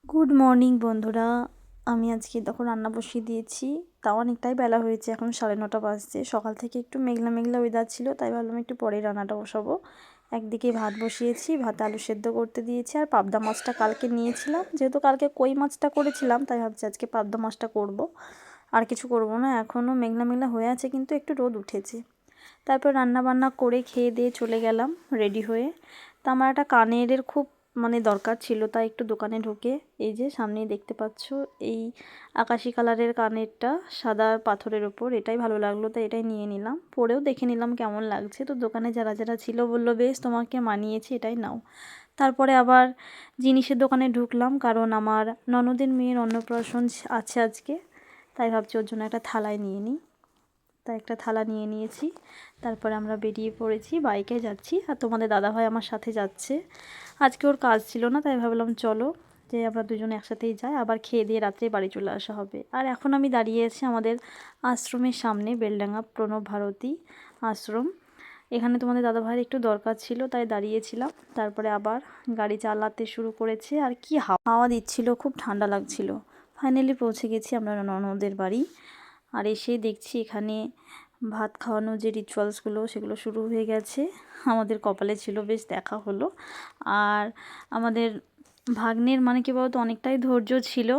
Good morning বন্ধুরা। আমি আজকে দেখো রান্না বসিয়ে দিয়েছি। তাও অনেকটাই বেলা হয়েছে, এখন 9:30 বাজছে। সকাল থেকে একটু মেঘলা মেঘলা ওয়েদার ছিল, তাই ভাবলাম একটু পরেই রান্নাটা বসাবো। একদিকে ভাত বসিয়েছি, ভাত আলু সেদ্ধ করতে দিয়েছি। আর পাবদা মাছটা কালকে নিয়েছিলাম, যেহেতু কালকে কই মাছটা করেছিলাম, তাই ভাবছি আজকে পাবদা মাছটা করব। আর কিছু করব না, এখনও মেঘলা মেঘলা হয়ে আছে, কিন্তু একটু রোদ উঠেছে। তারপর রান্না বান্না করে খেয়ে দিয়ে চলে গেলাম রেডি হয়ে। তা আমার একটা কানের খুব দরকার ছিল, তাই একটু দোকানে ঢুকে এই যে সামনেই দেখতে পাচ্ছ এই আকাশি কালারের কানেরটা সাদা পাথরের ওপর, এটাই ভালো লাগলো, তাই এটাই নিয়ে নিলাম। পরেও দেখে নিলাম কেমন লাগছে। তো দোকানে যারা যারা ছিল বলল, বেশ তোমাকে মানিয়েছে, এটাই নাও। তারপরে আবার জিনিসের দোকানে ঢুকলাম, কারণ আমার ননদের মেয়ের অন্নপ্রাশন আছে আজকে, তাই ভাবছি ওর জন্য একটা থালায় নিয়ে নিই। তাই একটা থালা নিয়ে নিয়েছি। তারপরে আমরা বেরিয়ে পড়েছি, বাইকে যাচ্ছি। আর তোমাদের দাদাভাই আমার সাথে যাচ্ছে। আজকে ওর কাজ ছিল না, তাই ভাবলাম চলো যে আমরা দুজনে একসাথেই যাই, আবার খেয়ে দিয়ে রাত্রে বাড়ি চলে আসা হবে। আর এখন আমি দাঁড়িয়ে আছি আমাদের আশ্রমের সামনে, বেলডাঙ্গা প্রণব ভারতী আশ্রম। এখানে তোমাদের দাদাভাইয়ের একটু দরকার ছিল, তাই দাঁড়িয়েছিলাম। তারপরে আবার গাড়ি চালাতে শুরু করেছে। আর কি হাওয়া দিচ্ছিল, খুব ঠান্ডা লাগছিল। ফাইনালি পৌঁছে গেছি আমরা ননদের বাড়ি। আর এসে দেখছি এখানে ভাত খাওয়ানোর যে রিচুয়ালসগুলো, সেগুলো শুরু হয়ে গেছে। আমাদের কপালে ছিল, বেশ দেখা হলো। আর আমাদের ভাগ্নের কি বলতো, অনেকটাই ধৈর্য ছিল,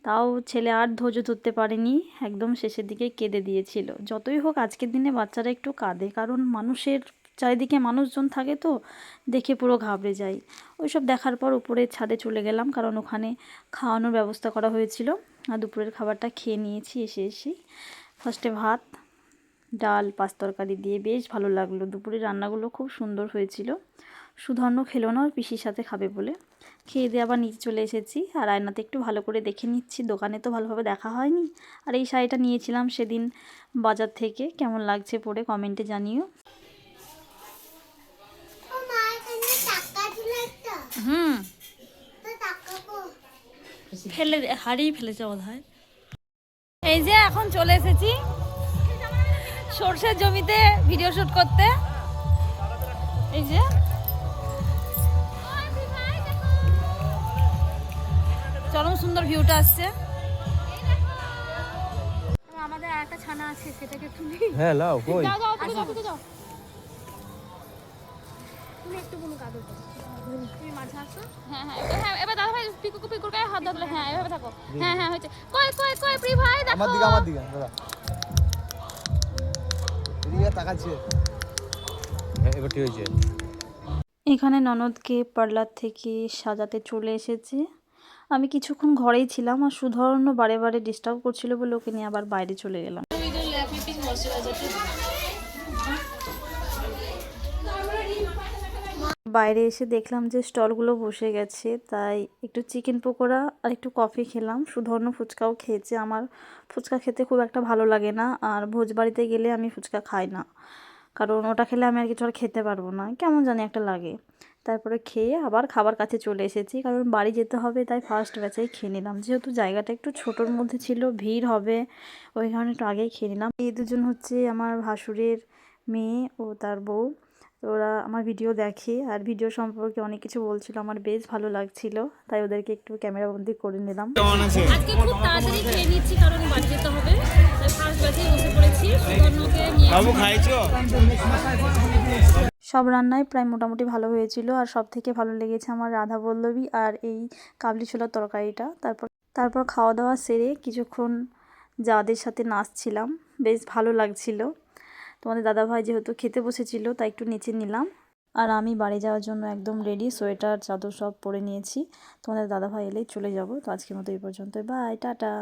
তাও ছেলে আর ধৈর্য ধরতে পারেনি, একদম শেষের দিকে কেঁদে দিয়েছিল। যতই হোক আজকের দিনে বাচ্চারা একটু কাঁদে, কারণ মানুষের চারিদিকে মানুষজন থাকে, তো দেখে পুরো ঘাবড়ে যায়। ওইসব দেখার পর উপরের ছাদে চলে গেলাম, কারণ ওখানে খাওয়ানোর ব্যবস্থা করা হয়েছিল। আর দুপুরের খাবারটা খেয়ে নিয়েছি এসেই। ফার্স্টে ভাত, ডাল, পাঁচ তরকারি দিয়ে বেশ ভালো লাগলো। দুপুরের রান্নাগুলো খুব সুন্দর হয়েছিল। সুধর্ণ খেলো না, ওর পিসির সাথে খাবে বলে। খেয়ে দিয়ে আবার নিচে চলে এসেছি। আর আয়নাতে একটু ভালো করে দেখে নিচ্ছি, দোকানে তো ভালোভাবে দেখা হয়নি। আর এই শাড়িটা নিয়েছিলাম সেদিন বাজার থেকে, কেমন লাগছে পরে কমেন্টে জানিও। হুম, হারিয়ে ফেলেছে বোধহয়। এই যে এখন চলে এসেছি সর্ষের জমিতে ভিডিও শুট করতে। এই যে চরম সুন্দর ভিউটা আসছে। আমাদের আরেকটা ছানা আছে, সেটাকে তুমি হ্যাঁ লাও, কই যাও যাও তুমি যাও তুমি যাও, তুমি একটু কোনো কাজ করো, তুমি মাঝে আসো। হ্যাঁ হ্যাঁ হ্যাঁ, এবার দাদা ভাই পিকুর গায়ে হাত ধরলে, হ্যাঁ এভাবে থাকো। হ্যাঁ হ্যাঁ হয়েছে। কই কই কই প্রি ভাই দেখো, আমার দিকে দাদা এদিকে তাকাচ্ছে। হ্যাঁ এবার ঠিক হয়েছে। এখানে ননদকে পার্লার থেকে সাজাতে চলে এসেছে। আমি কিছুক্ষণ ঘরেই ছিলাম, আর সুধর্ণ বারে বারে ডিস্টার্ব করছিল বলে ওকে নিয়ে আবার বাইরে চলে গেলাম। বাইরে এসে দেখলাম যে স্টলগুলো বসে গেছে, তাই একটু চিকেন পকোড়া আর একটু কফি খেলাম। সুধর্ণ ফুচকাও খেয়েছে। আমার ফুচকা খেতে খুব একটা ভালো লাগে না, আর ভোজবাড়িতে গেলে আমি ফুচকা খাই না, কারণ ওটা খেলে আমি আর কিছু আর খেতে পারবো না, কেমন জানি একটা লাগে। তারপরে খেয়ে আবার খাবার কাছে চলে এসেছি, কারণ বাড়ি যেতে হবে, তাই ফার্স্ট ব্যাচেই খেয়ে নিলাম। যেহেতু জায়গাটা একটু ছোটোর মধ্যে ছিল, ভিড় হবে, ওই কারণে একটু আগেই খেয়ে নিলাম। এই দুজন হচ্ছে আমার ভাসুরের মেয়ে ও তার বউ। তো ওরা আমার ভিডিও দেখে, আর ভিডিও সম্পর্কে অনেক কিছু বলছিল, আমার বেশ ভালো লাগছিল, তাই ওদেরকে একটু ক্যামেরাবন্দি করে নিলাম। আজকে খুব তাড়াতাড়ি খেয়ে নিচ্ছি, কারণ বাড়ি যেতে হবে, তাই ফার্স্ট ব্যাচেই বসে পড়েছি। সুবর্ণকে নিয়ে সব রান্নাই প্রায় মোটামুটি ভালো হয়েছিল। আর সব থেকে ভালো লেগেছে আমার রাধা বল্লভী আর এই কাবলি ছোলার তরকারিটা। তারপর খাওয়া দাওয়া সেরে কিছুক্ষণ যাদের সাথে নাচছিলাম, বেশ ভালো লাগছিল। তোমাদের দাদাভাই যেহেতু খেতে বসেছিল, তাই একটু নিচে নিলাম। আর আমি বাড়ি যাওয়ার জন্য একদম রেডি, সোয়েটার চাদর সব পরে নিয়েছি। তোমাদের দাদাভাই এলেই চলে যাব। তো আজকের মতো এই পর্যন্ত, বাই, টাটা।